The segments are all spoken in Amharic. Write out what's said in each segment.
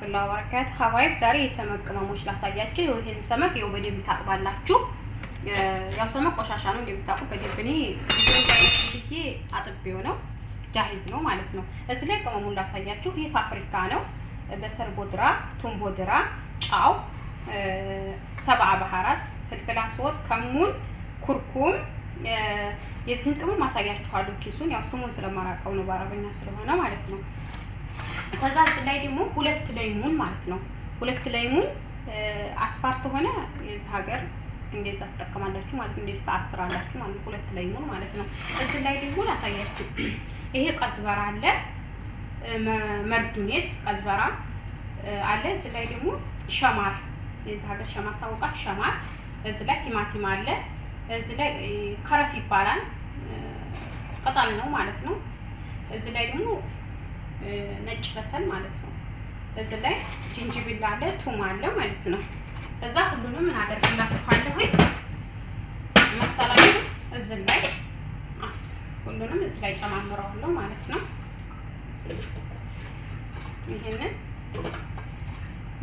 ወራህመቱላሂ ወበረካቱ ሀባይብ ዛሬ የሰመቅ ቅመሞች ላሳያችሁ። ይሄን ሰመቅ ይኸው በደንብ ታጥባላችሁ። ያው ሰመቅ ቆሻሻ ነው እንደምታውቁ። በደንብ እኔ ይሄ አጥቤው ነው ጃሂዝ ነው ማለት ነው። እዚህ ላይ ቅመሙን ላሳያችሁ። ይሄ ፋብሪካ ነው። በሰል ቦድራ፣ ቱም ቦድራ፣ ጫው፣ ሰብዓ ባህራት፣ ፍልፍል አስወጥ፣ ከሙን፣ ኩርኩም የዚህን ቅመም ማሳያችኋለሁ። ኪሱን ያው ስሙን ስለማራቀው ነው በአረበኛ ስለሆነ ማለት ነው። ከዛ እዚህ ላይ ደግሞ ሁለት ለይሙን ማለት ነው። ሁለት ለይሙን አስፋርት ሆነ የዚህ ሀገር እንደዛ ተጠቀማላችሁ ማለት ነው። እንደዛ ታስራላችሁ ማለት ነው። ሁለት ለይሙን ማለት ነው። እዚህ ላይ ደግሞ ላሳያችሁ። ይሄ ቀዝበራ አለ፣ መርዱኔስ ቀዝበራ አለ። እዚህ ላይ ደግሞ ሸማር፣ የዚህ ሀገር ሸማር ታውቃችሁ፣ ሸማር። እዚህ ላይ ቲማቲም አለ። እዚህ ላይ ከረፍ ይባላል፣ ቅጠል ነው ማለት ነው። እዚህ ላይ ደግሞ ነጭ በሰል ማለት ነው። እዚህ ላይ ጅንጅብል አለ፣ ቱም አለ ማለት ነው። እዛ ሁሉንም ምን አደርግላችኋለሁ መሰላችሁ? እዚህ ላይ ሁሉንም እዚህ ላይ ጨማምረዋለሁ ማለት ነው። ይሄንን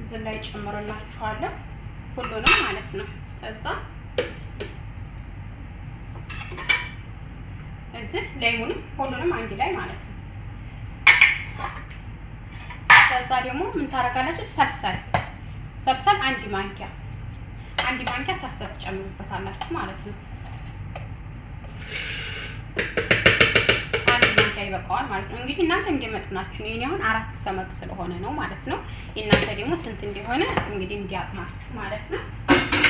እዚህ ላይ ጨምርላችኋለሁ ሁሉንም ማለት ነው። ከዛ እዚህ ላይሙንም ሁሉንም አንድ ላይ ማለት ነው። ከዛ ደግሞ ምን ታረጋላችሁ? ሰልሰል አንድ ማንኪያ ሰልሰል ትጨምሩበታላችሁ ማለት ነው። አንድ ማንኪያ ይበቃዋል ማለት ነው። እንግዲህ እናንተ እንደመጥናችሁ ነው። እኔ አሁን 4 ሰመግ ስለሆነ ነው ማለት ነው። እናንተ ደግሞ ስንት እንደሆነ እንግዲህ እንዲያቅማችሁ ማለት ነው።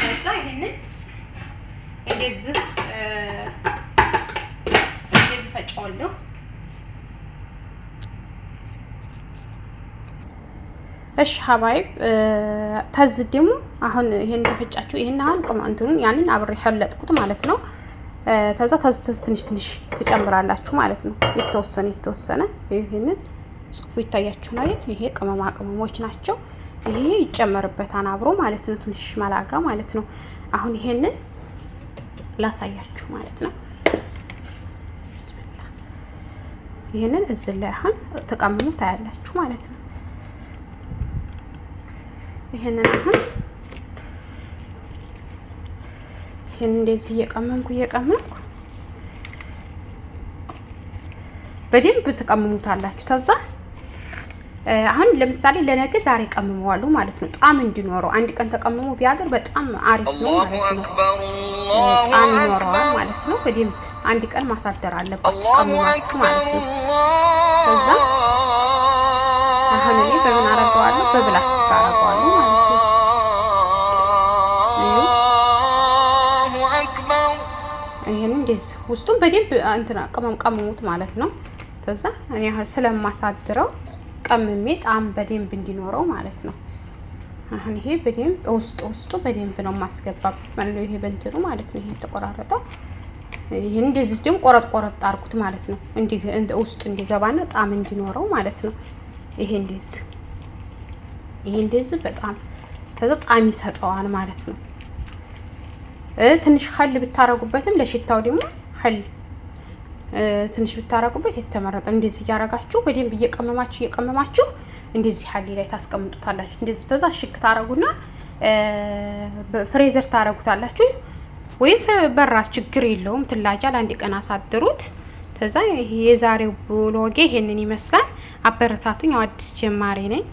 ከዛ ይሄንን እንደዚህ ፈጫዋለሁ። እሺ ሀባይብ ተዝ ደግሞ አሁን ይሄን ተፈጫችሁ። ይሄን አሁን ቅማንቱን ያንን አብሬ ሐለጥኩት ማለት ነው። ተዛ ተዝ ትንሽ ትጨምራላችሁ ማለት ነው። የተወሰነ ይሄንን ጽፉ ይታያችሁ ማለት ይሄ ቅመማ ቅመሞች ናቸው። ይሄ ይጨመርበታል አብሮ ማለት ነው። ትንሽ መላጋ ማለት ነው። አሁን ይሄንን ላሳያችሁ ማለት ነው። ይሄንን እዚህ ላይ አሁን ተቀምሙ ታያላችሁ ማለት ነው። ይሄንን አሁን ይሄን እንደዚህ እየቀመምኩ በደንብ ተቀምሙታላችሁ። ተዛ አሁን ለምሳሌ ለነገ ዛሬ ቀምመዋለሁ ማለት ነው። ጣም እንዲኖረው አንድ ቀን ተቀምሞ ቢያድር በጣም አሪፍ ነው ማለት ነው። ጣም ይኖረዋል ማለት ነው። በደንብ አንድ ቀን ማሳደር አለባችሁ ቀምማችሁ ማለት ነው። ከዛ አሁን እኔ በምን አደርገዋለሁ? በፕላስቲክ አደርገዋለሁ ማለት ነው። ይሄን እንደዚህ ውስጡን በደንብ እንትና ቀመሙት ማለት ነው። ከዛ እኔ አሁን ስለማሳድረው ቀምሜ ጣም በደንብ እንዲኖረው ማለት ነው። አሁን ይሄ በደንብ ውስጡ በደንብ ነው ማስገባው ማለት ነው። ይሄ በእንትኑ ማለት ነው። ይሄ ተቆራረጠው ይሄን እንደዚህ ደግሞ ቆረጥ አርኩት ማለት ነው። እንደ ውስጥ እንዲገባና ጣም እንዲኖረው ማለት ነው። ይሄ እንደዚህ በጣም ጣም ይሰጠዋል ማለት ነው። ትንሽ ኸል ብታረጉበትም ለሽታው ደግሞ ኸል ትንሽ ብታረጉበት የተመረጠ። እንደዚህ ያረጋችሁ በደንብ እየቀመማችሁ እንደዚህ ሐሊ ላይ ታስቀምጡታላችሁ። እንደዚህ ተዛ ሽክ ታረጉና ፍሬዘር ታረጉታላችሁ ወይም በራ ችግር የለውም። ትላጃ ለአንድ ቀን አሳድሩት። ተዛ ይሄ የዛሬው ብሎጌ ይሄንን ይመስላል። አበረታቱኝ። አዲስ ጀማሪ ነኝ።